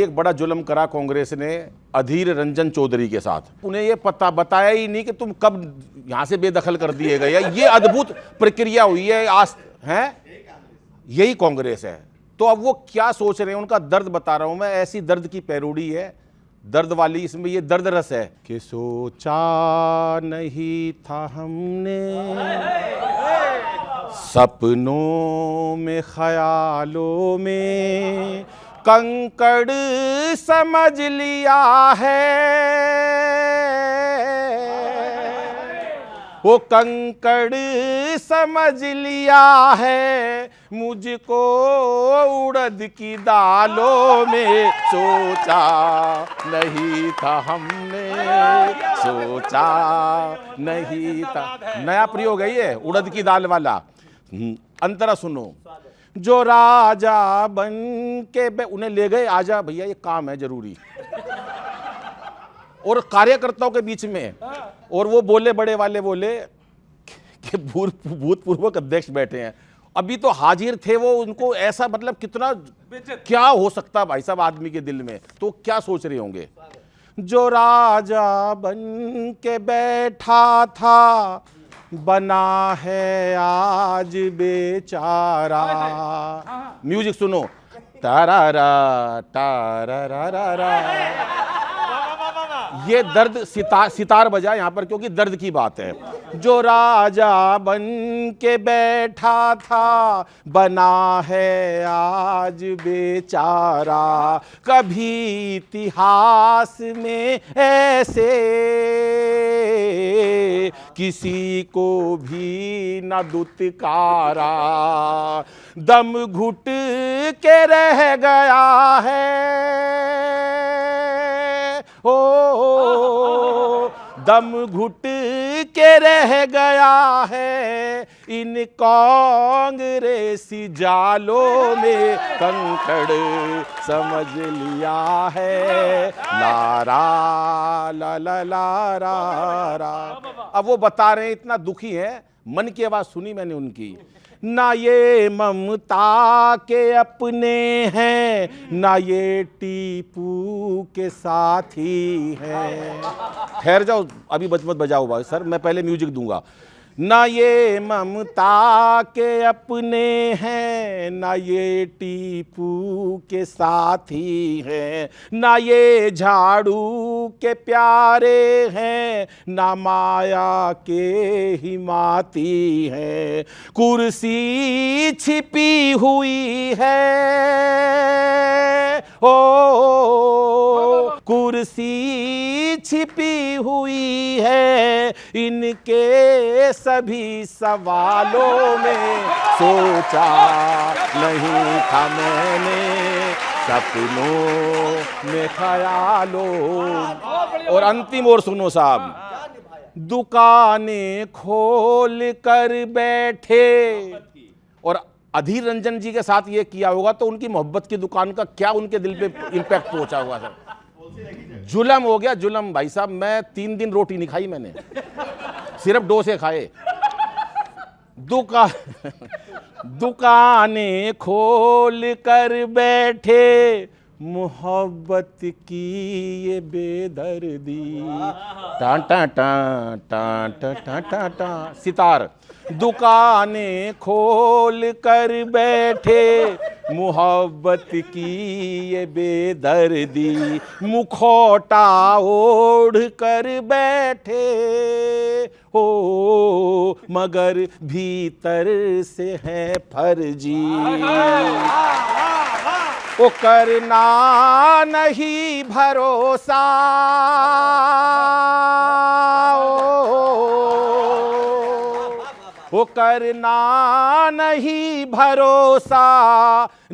एक बड़ा जुल्म करा कांग्रेस ने अधीर रंजन चौधरी के साथ। उन्हें ये पता बताया ही नहीं कि तुम कब यहां से बेदखल कर दिए गए। ये अद्भुत प्रक्रिया हुई है आज है, यही कांग्रेस है। तो अब वो क्या सोच रहे हैं, उनका दर्द बता रहा हूं मैं। ऐसी दर्द की पैरोडी है, दर्द वाली, इसमें ये दर्द रस है कि सोचा नहीं था हमने सपनों में ख्यालों में कंकड़ समझ लिया है, वो कंकड़ समझ लिया है मुझको उड़द की दालों में। सोचा नहीं था हमने, सोचा नहीं था। नया प्रयोग है ये उड़द की दाल वाला। अंतरा सुनो। जो राजा बन के उन्हें ले गए, आजा भैया ये काम है जरूरी, और कार्यकर्ताओं के बीच में। और वो बोले, बड़े वाले बोले कि भूतपूर्व अध्यक्ष बैठे हैं, अभी तो हाजिर थे वो, उनको ऐसा मतलब कितना क्या हो सकता भाई साहब आदमी के दिल में, तो क्या सोच रहे होंगे। जो राजा बन के बैठा था बना है आज बेचारा। म्यूजिक सुनो। तारारा तारारा। ये दर्द सितार बजा यहां पर, क्योंकि दर्द की बात है। जो राजा बन के बैठा था बना है आज बेचारा। कभी इतिहास में ऐसे किसी को भी न दुत्कारा। दम घुट के रह गया है, ओ दम घुट के रह गया है इन कांग्रेसी जालों में। कंकड़ समझ लिया है, लारा ला ला ला रा रा। अब वो बता रहे हैं, इतना दुखी है, मन की आवाज सुनी मैंने उनकी। ना ये ममता के अपने हैं, ना ये टीपू के साथी हैं। ठहर जाओ, अभी मत बजाओ भाई सर, मैं पहले म्यूजिक दूंगा। ना ये ममता के अपने हैं, ना ये टीपू के साथी हैं, ना ये झाड़ू के प्यारे हैं, ना माया के हिमाती हैं। कुर्सी छिपी हुई है, ओ कुर्सी छिपी हुई है इनके सभी सवालों में। सोचा नहीं था मैंने सपनों में ख्यालों। और अंतिम और सुनो साहब। दुकानें खोल कर बैठे, और अधीर रंजन जी के साथ ये किया होगा तो उनकी मोहब्बत की दुकान का क्या उनके दिल पे इंपैक्ट पहुंचा होगा सर। जुल्म हो गया, जुल्म भाई साहब। मैं 3 दिन रोटी नहीं खाई मैंने, सिर्फ डोसे खाए। दुकानें खोल कर बैठे, मोहब्बत की ये बेदर्दी। टा टा टा टा टा टा टा सितार। दुकानें खोल कर बैठे, मोहब्बत की ये बेदर्दी। मुखौटा ओढ़ कर बैठे हो, मगर भीतर से है फर्जी। वो करना नहीं भरोसा, वो करना नहीं भरोसा।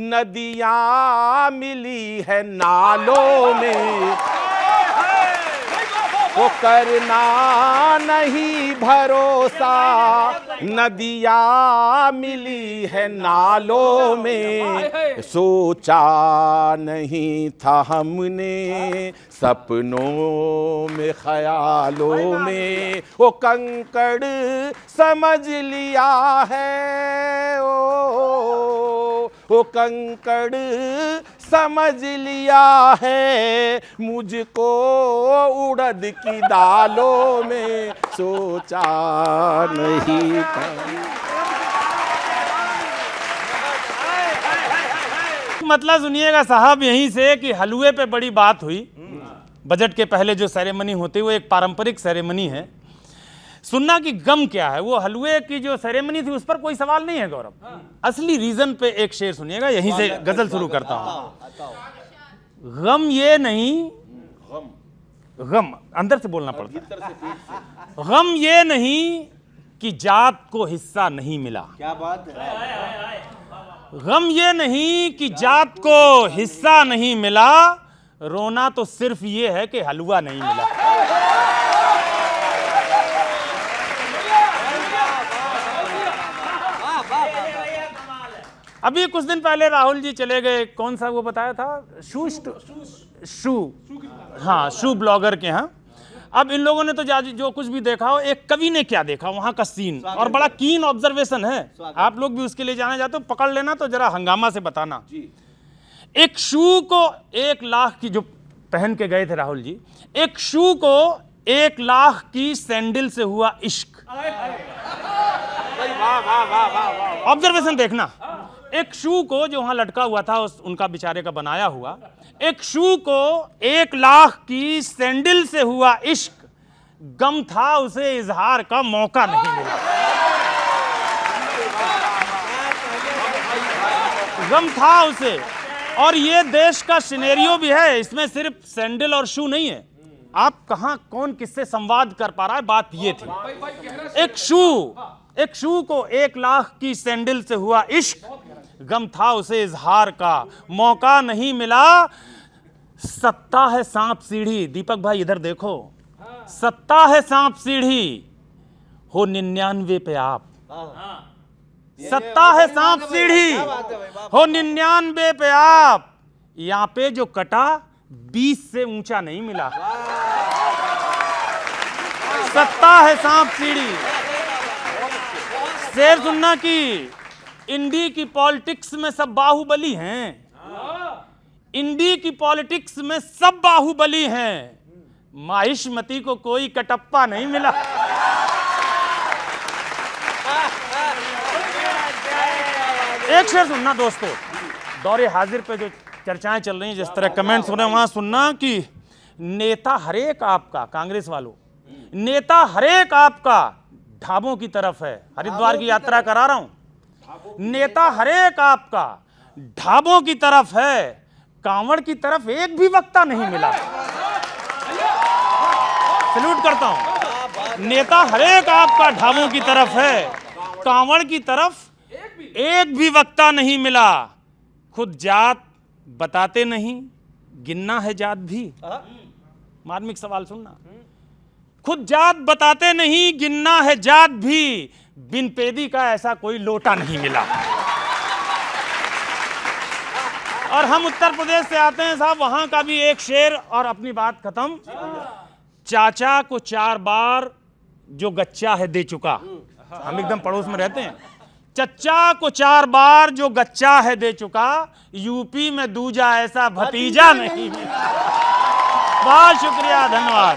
नदियां मिली है नालों में, वो करना नहीं भरोसा। नदियां मिली है नालों में। सोचा नहीं था हमने सपनों में ख्यालों में, वो कंकड़ समझ लिया है, ओ कंकड़ समझ लिया है, मुझको उड़द की दालों में सोचा नहीं था। मतलब सुनिएगा साहब यहीं से कि हलवे पे बड़ी बात हुई। बजट के पहले जो सेरेमनी होती है वो एक पारंपरिक सेरेमनी है। सुनना कि गम क्या है, वो हलवे की जो सेरेमनी थी उस पर कोई सवाल नहीं है गौरव। असली रीजन पे एक शेर सुनिएगा, यहीं से गजल शुरू करता हूं। गम ये नहीं, गम अंदर से बोलना पड़ता है। गम ये नहीं कि जात को हिस्सा नहीं मिला। क्या बात है। गम ये नहीं कि जात को हिस्सा नहीं मिला, रोना तो सिर्फ ये है कि हलवा नहीं मिला। अभी कुछ दिन पहले राहुल जी चले गए, कौन सा वो बताया था, हाँ शू ब्लॉगर के यहाँ। अब इन लोगों ने तो जो कुछ भी देखा हो, एक कवि ने क्या देखा वहां का सीन, और बड़ा कीन ऑब्जर्वेशन है। आप लोग भी उसके लिए जाने जाते हो, पकड़ लेना तो जरा हंगामा से बताना। एक शू को 1 लाख की, जो पहन के गए थे राहुल जी, एक शू को 1 लाख की सैंडल से हुआ इश्क। ऑब्जर्वेशन देखना, एक शू को जो वहां लटका हुआ था उनका बेचारे का बनाया हुआ, एक शू को 1 लाख की सैंडल से हुआ इश्क, गम था उसे इजहार का मौका नहीं मिला। गम था उसे। और ये देश का सिनेरियो भी है, इसमें सिर्फ सैंडल और शू नहीं है। आप कहां कौन किससे संवाद कर पा रहा है, बात ये थी। एक शू को 1 लाख की सैंडल से हुआ इश्क, गम था उसे इजहार का मौका नहीं मिला। सत्ता है सांप सीढ़ी, दीपक भाई इधर देखो, सत्ता है सांप सीढ़ी, हो 99 पे आप। सत्ता है सांप सीढ़ी, हो 99 पे आप। यहां पे जो कटा 20 से ऊंचा नहीं मिला। सत्ता है सांप सीढ़ी। शेर सुनना कि इंडी की पॉलिटिक्स में सब बाहुबली हैं। इंडी की पॉलिटिक्स में सब बाहुबली हैं, माहिष्मती को कोई कटप्पा नहीं मिला। एक शेर सुनना दोस्तों, दौरे हाजिर पे जो चर्चाएं चल रही हैं, जिस तरह कमेंट्स हो रहे हैं, वहां सुनना कि नेता हरेक आपका, कांग्रेस वालों, नेता हरेक आपका ढाबों की तरफ है। हरिद्वार की यात्रा करा रहा हूं, नेता हरेक आपका ढाबों की तरफ है, कांवड़ की तरफ एक भी वक्ता नहीं मिला। सैल्यूट करता हूं। नेता हरेक आपका ढाबों की तरफ है, कांवड़ की तरफ एक भी वक्ता नहीं मिला। खुद जात बताते नहीं, गिनना है जात भी। मार्मिक सवाल सुनना, खुद जात बताते नहीं, गिनना है जात भी, बिन पेदी का ऐसा कोई लोटा नहीं मिला। और हम उत्तर प्रदेश से आते हैं साहब, वहां का भी एक शेर और अपनी बात खत्म। चाचा को 4 बार जो गच्चा है दे चुका, हम एकदम पड़ोस में रहते हैं। चच्चा को 4 बार जो गच्चा है दे चुका, यूपी में दूजा ऐसा भतीजा नहीं मिला। बहुत शुक्रिया, धन्यवाद।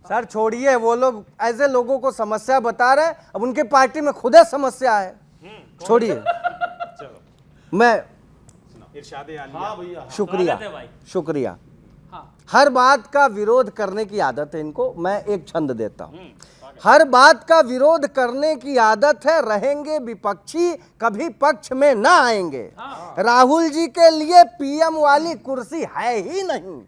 सर छोड़िए, वो लोग ऐसे लोगों को समस्या बता रहे, अब उनके पार्टी में खुद समस्या है, छोड़िए। मैं शुक्रिया शुक्रिया। हर बात का विरोध करने की आदत है इनको, मैं एक छंद देता हूं। हर बात का विरोध करने की आदत है, रहेंगे विपक्षी, कभी पक्ष में ना आएंगे। राहुल जी के लिए पीएम वाली कुर्सी है ही नहीं।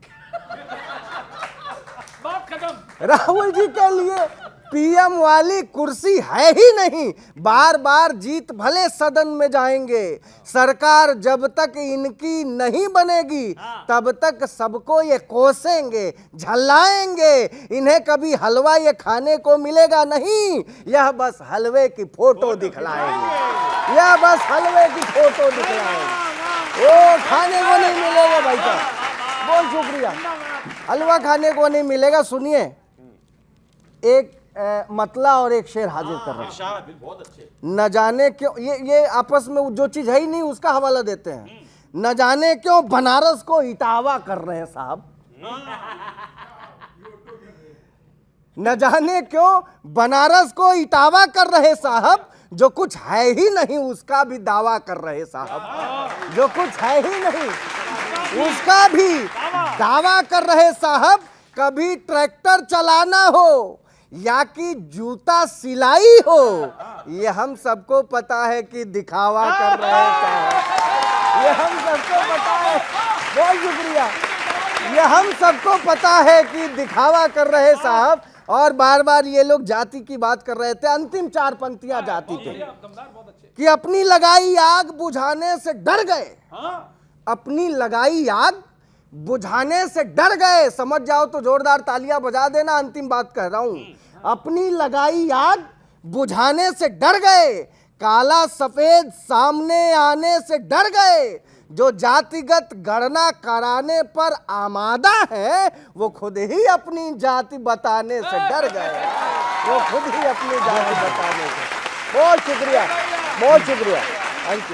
राहुल जी के लिए पीएम वाली कुर्सी है ही नहीं। बार बार जीत भले सदन में जाएंगे, सरकार जब तक इनकी नहीं बनेगी तब तक सबको ये कोसेंगे, झल्लाएंगे। इन्हें कभी हलवा ये खाने को मिलेगा नहीं, यह बस हलवे की फोटो दिखलाएंगे, यह बस हलवे की फोटो दिखलाएंगे। वो खाने को नहीं मिलेगा भाई साहब, बहुत शुक्रिया। हलवा खाने को नहीं मिलेगा। सुनिए, एक मतला और एक शेर हाजिर कर रहा हूं। न जाने क्यों ये आपस में जो चीज है ही नहीं उसका हवाला देते हैं। न जाने क्यों बनारस को इटावा कर रहे हैं साहब। न जाने क्यों बनारस को इटावा कर रहे साहब, जो कुछ है ही नहीं उसका भी दावा कर रहे साहब, जो कुछ है ही नहीं उसका भी दावा कर रहे साहब। कभी ट्रैक्टर चलाना हो या कि जूता सिलाई हो, ये हम सबको पता है कि दिखावा कर रहे साहब, ये हम सबको पता है। बहुत शुक्रिया। ये हम सबको पता है कि दिखावा कर रहे साहब। और बार बार ये लोग जाति की बात कर रहे थे। अंतिम 4 पंक्तियां जाति के कि अपनी लगाई आग बुझाने से डर गए, अपनी लगाई आग बुझाने से डर गए। समझ जाओ तो जोरदार तालियां बजा देना। अंतिम बात कह रहा हूं, अपनी लगाई आग बुझाने से डर गए, काला सफेद सामने आने से डर गए। जो जातिगत गणना कराने पर आमादा है, वो खुद ही अपनी जाति बताने से डर गए, वो खुद ही अपनी जाति बताने से। बहुत शुक्रिया, बहुत शुक्रिया, थैंक यू।